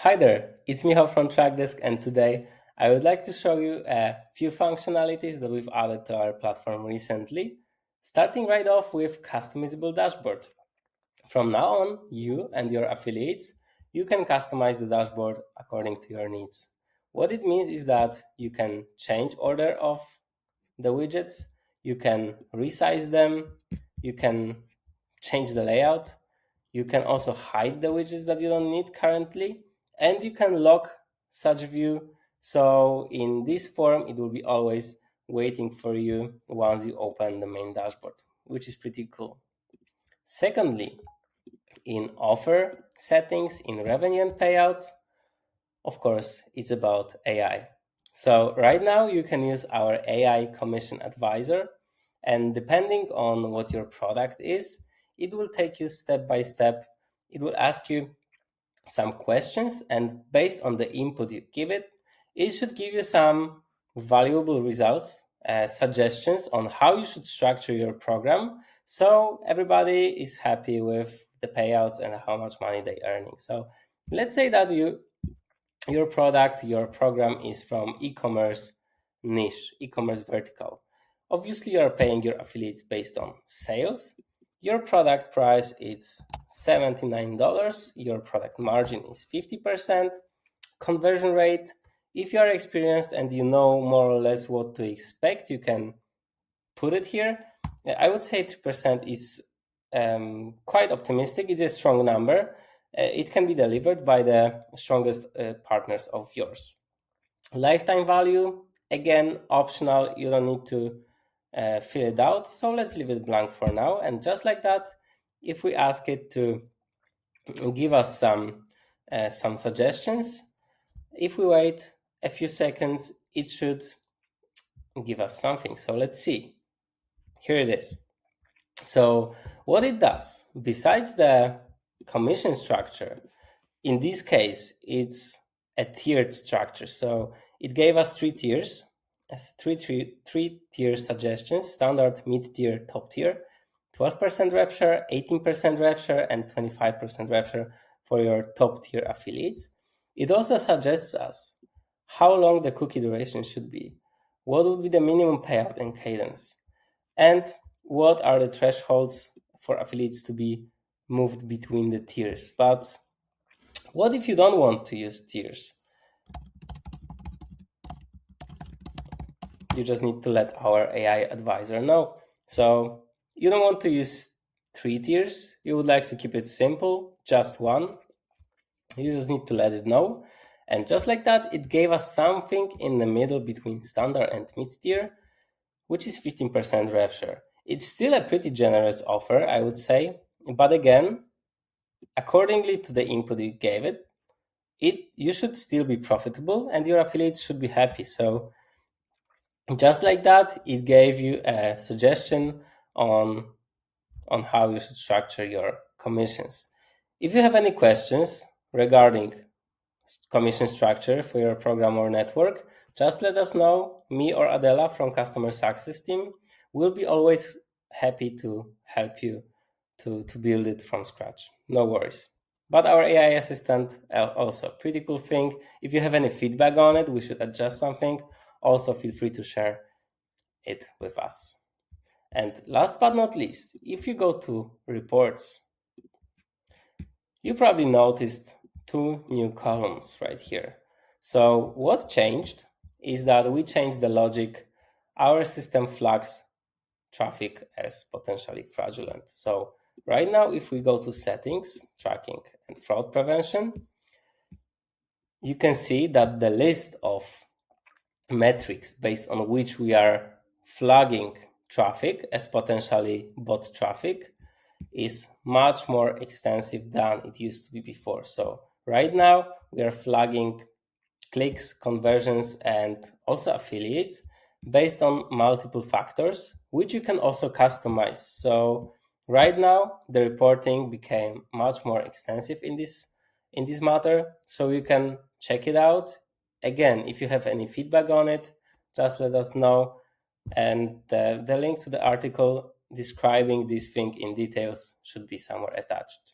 Hi there, it's Michal from Trackdesk, and today I would like to show you a few functionalities that we've added to our platform recently, starting right off with Customizable Dashboards. From now on, you and your affiliates, you can customize the dashboard according to your needs. What it means is that you can change order of the widgets, you can resize them, you can change the layout, you can also hide the widgets that you don't need currently, and you can lock such view. So in this form, it will be always waiting for you once you open the main dashboard, which is pretty cool. Secondly, in offer settings, in revenue and payouts, of course, it's about AI. So right now you can use our AI commission advisor, and depending on what your product is, it will take you step by step. It will ask you some questions, and based on the input you give it, it should give you some valuable results, suggestions on how you should structure your program so everybody is happy with the payouts and how much money they're earning. So let's say that your product, your program is from e-commerce niche, e-commerce vertical. Obviously, you're paying your affiliates based on sales. Your product price is $79. Your product margin is 50%. Conversion rate, if you are experienced and you know more or less what to expect, you can put it here. I would say 3% is quite optimistic. It's a strong number. It can be delivered by the strongest partners of yours. Lifetime value, again, optional. You don't need to fill it out. So let's leave it blank for now. And just like that, if we ask it to give us some suggestions, if we wait a few seconds, it should give us something. So let's see. Here it is. So what it does, besides the commission structure, in this case, it's a tiered structure. So it gave us three tiers, as three tier suggestions: standard, mid-tier, top tier, 12% rev share, 18% rev share, and 25% rev share for your top tier affiliates. It also suggests us how long the cookie duration should be, what would be the minimum payout and cadence, and what are the thresholds for affiliates to be moved between the tiers. But what if you don't want to use tiers? You just need to let our AI advisor know. So you don't want to use 3 tiers. You would like to keep it simple, just one. You just need to let it know. And just like that, it gave us something in the middle between standard and mid-tier, which is 15% rev share. It's still a pretty generous offer, I would say. But again, accordingly to the input you gave it, you should still be profitable and your affiliates should be happy. So just like that, it gave you a suggestion on how you should structure your commissions. If you have any questions regarding commission structure for your program or network, just let us know. Me or Adela from customer success team will be always happy to help you to build it from scratch. No worries. But our AI assistant also pretty cool thing. If you have any feedback on it, we should adjust something, also feel free to share it with us. And last but not least, if you go to reports, you probably noticed two new columns right here. So what changed is that we changed the logic. Our system flags traffic as potentially fraudulent. So right now, if we go to settings, tracking and fraud prevention, you can see that the list of metrics based on which we are flagging traffic as potentially bot traffic is much more extensive than it used to be before. So right now we are flagging clicks, conversions, and also affiliates based on multiple factors, which you can also customize. So right now the reporting became much more extensive in this matter. So you can check it out. Again, if you have any feedback on it, just let us know. And the link to the article describing this thing in details should be somewhere attached.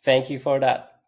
Thank you for that.